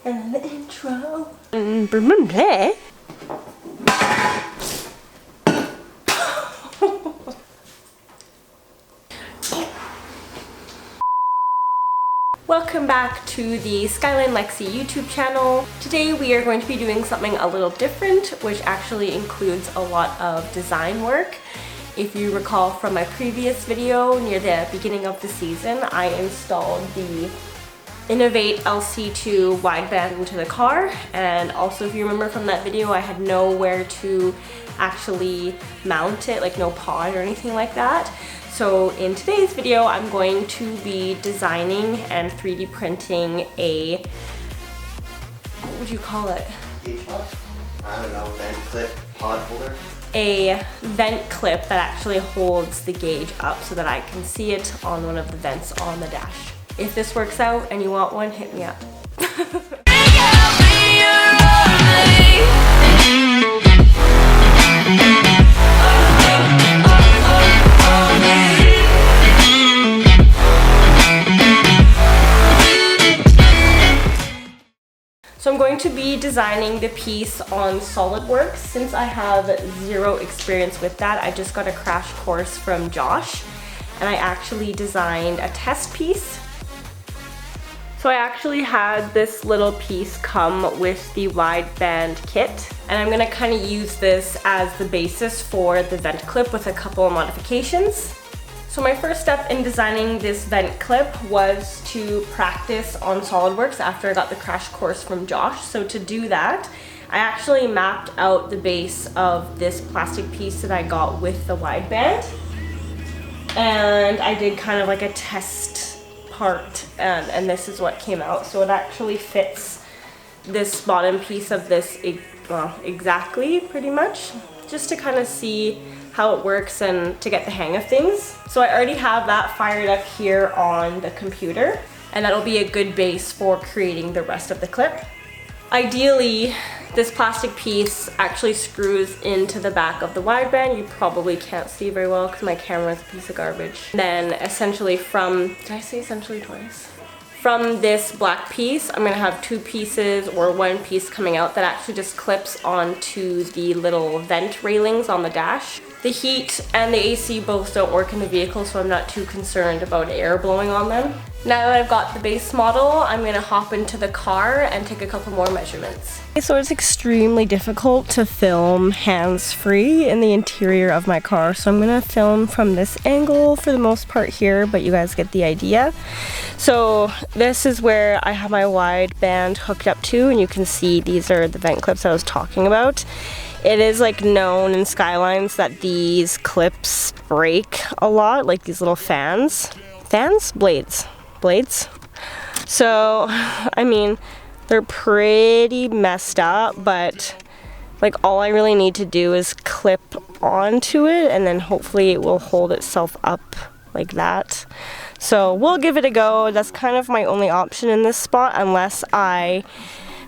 And the intro. Welcome back to the SkylineLexi YouTube channel. Today we are going to be doing something a little different, which actually includes a lot of design work. If you recall from my previous video near the beginning of the season, I installed the Innovate LC2 wideband into the car, and also if you remember from that video, I had nowhere to actually mount it, like no pod or anything like that. So in today's video, I'm going to be designing and 3D printing a, what would you call it? Gauge pod? I don't know, vent clip, pod holder? A vent clip that actually holds the gauge up so that I can see it on one of the vents on the dash. If this works out and you want one, hit me up. So I'm going to be designing the piece on SolidWorks. Since I have zero experience with that, I just got a crash course from Josh, and I actually designed a test piece. So I actually had this little piece come with the wideband kit, and I'm gonna kind of use this as the basis for the vent clip with a couple of modifications. So my first step in designing this vent clip was to practice on SolidWorks after I got the crash course from Josh. So to do that, I actually mapped out the base of this plastic piece that I got with the wideband. And I did kind of like a test part, and this is what came out. So it actually fits this bottom piece of this, well, exactly, pretty much, just to kind of see how it works and to get the hang of things. So I already have that fired up here on the computer, and that'll be a good base for creating the rest of the clip. Ideally, this plastic piece actually screws into the back of the wideband. You probably can't see very well because my camera is a piece of garbage. Then essentially from, did I say essentially twice? From this black piece, I'm gonna have two pieces or one piece coming out that actually just clips onto the little vent railings on the dash. The heat and the AC both don't work in the vehicle, so I'm not too concerned about air blowing on them. Now that I've got the base model, I'm gonna hop into the car and take a couple more measurements. So it's extremely difficult to film hands-free in the interior of my car, so I'm gonna film from this angle for the most part here, but you guys get the idea. So this is where I have my wideband hooked up to, and you can see these are the vent clips I was talking about. It is like known in Skylines that these clips break a lot, like these little fans. Fans? Blades. So, I mean, they're pretty messed up, but like all I really need to do is clip onto it, and then hopefully it will hold itself up like that. So we'll give it a go. That's kind of my only option in this spot, unless I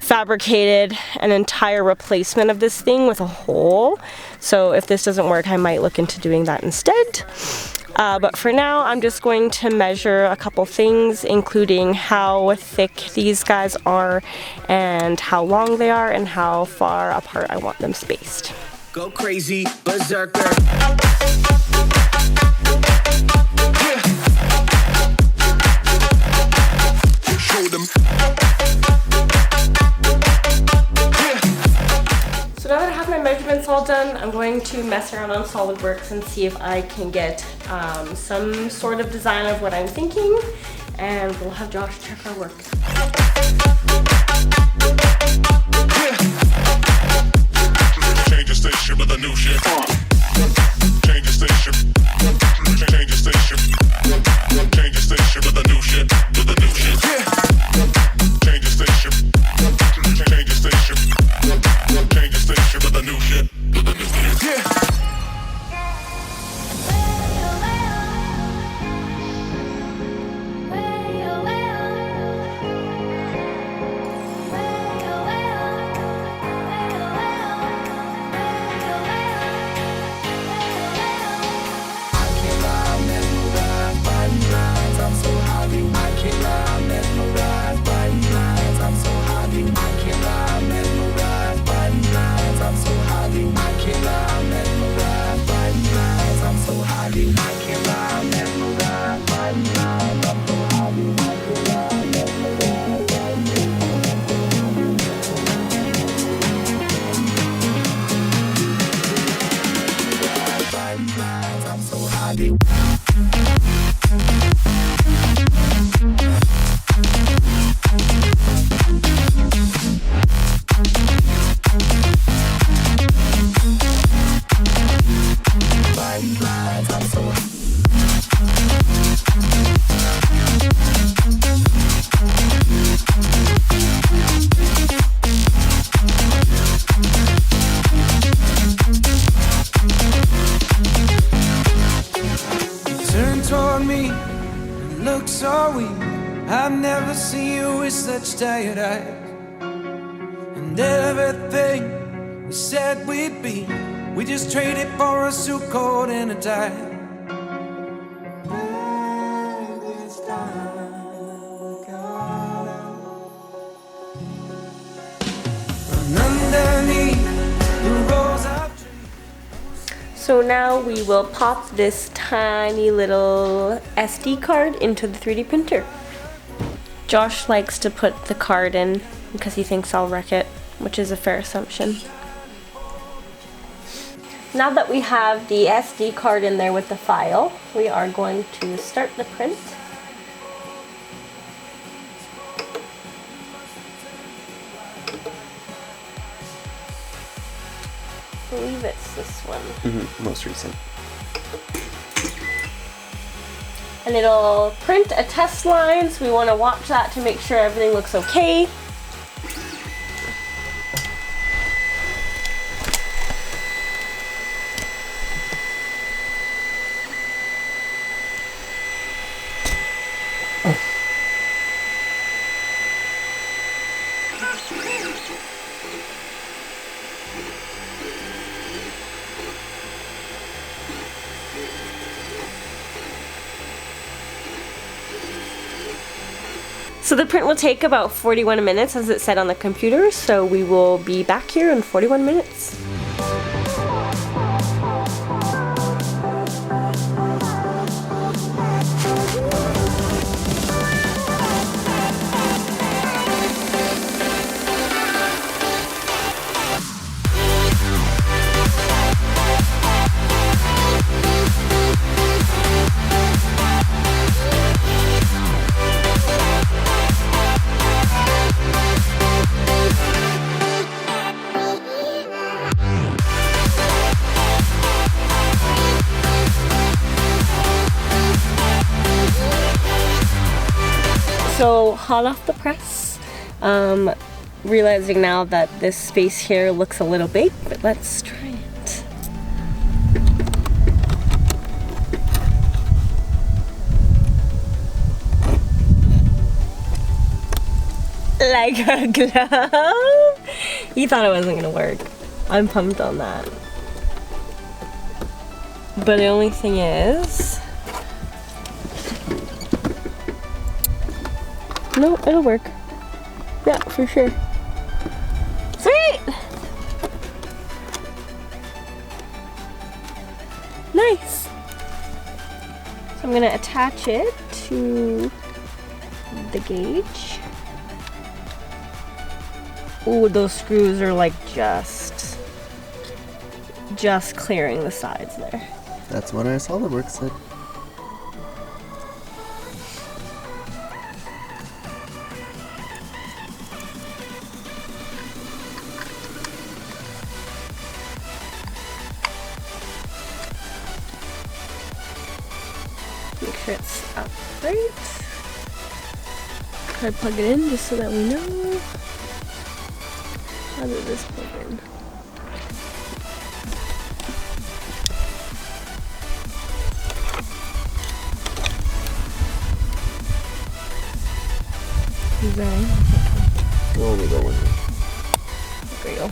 fabricated an entire replacement of this thing with a hole. So if this doesn't work, I might look into doing that instead. But for now, I'm just going to measure a couple things, including how thick these guys are and how long they are and how far apart I want them spaced. Go crazy, berserker. Show them. So now that I have my measurements all done, I'm going to mess around on SolidWorks and see if I can get some sort of design of what I'm thinking, and we'll have Josh check our work. Change the station with a new shit. Change the station. Change the station. Change the station with a new shit. With a new shit. Change the station. Change the station. Change the station with a new shit. With a new shit. I never see you with such tired eyes. And everything we said we'd be, we just traded for a suit coat and a tie. So now we will pop this tiny little SD card into the 3D printer. Josh likes to put the card in because he thinks I'll wreck it, which is a fair assumption. Now that we have the SD card in there with the file, we are going to start the print. I believe it's this one. Most recent. And it'll print a test line, so we want to watch that to make sure everything looks okay. So the print will take about 41 minutes as it said on the computer, so we will be back here in 41 minutes. So hot off the press, realizing now that this space here looks a little big, but let's try it. Like a glove? He thought it wasn't gonna work. I'm pumped on that. But the only thing is, no, it'll work. Yeah, for sure. Sweet! Nice! So I'm gonna attach it to the gauge. Ooh, those screws are like just clearing the sides there. That's what our SolidWorks said. Make sure it's up right. Try to plug it in just so that we know. How did this plug in? Is that in? We'll only go one way. There we go.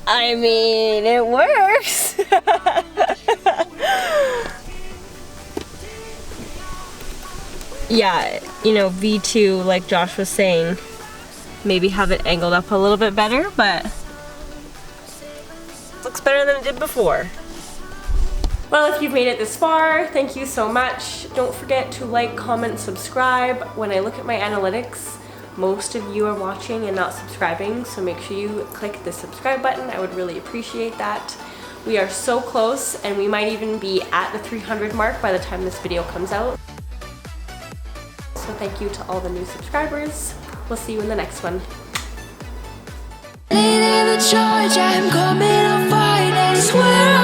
I mean, it works. Yeah, you know, V2, like Josh was saying, maybe have it angled up a little bit better, but looks better than it did before. Well, if you've made it this far, thank you so much. Don't forget to like, comment, subscribe. When I look at my analytics, most of you are watching and not subscribing, so make sure you click the subscribe button. I would really appreciate that. We are so close, and we might even be at the 300 mark by the time this video comes out. So thank you to all the new subscribers. We'll see you in the next one. I'm coming on Friday. Swear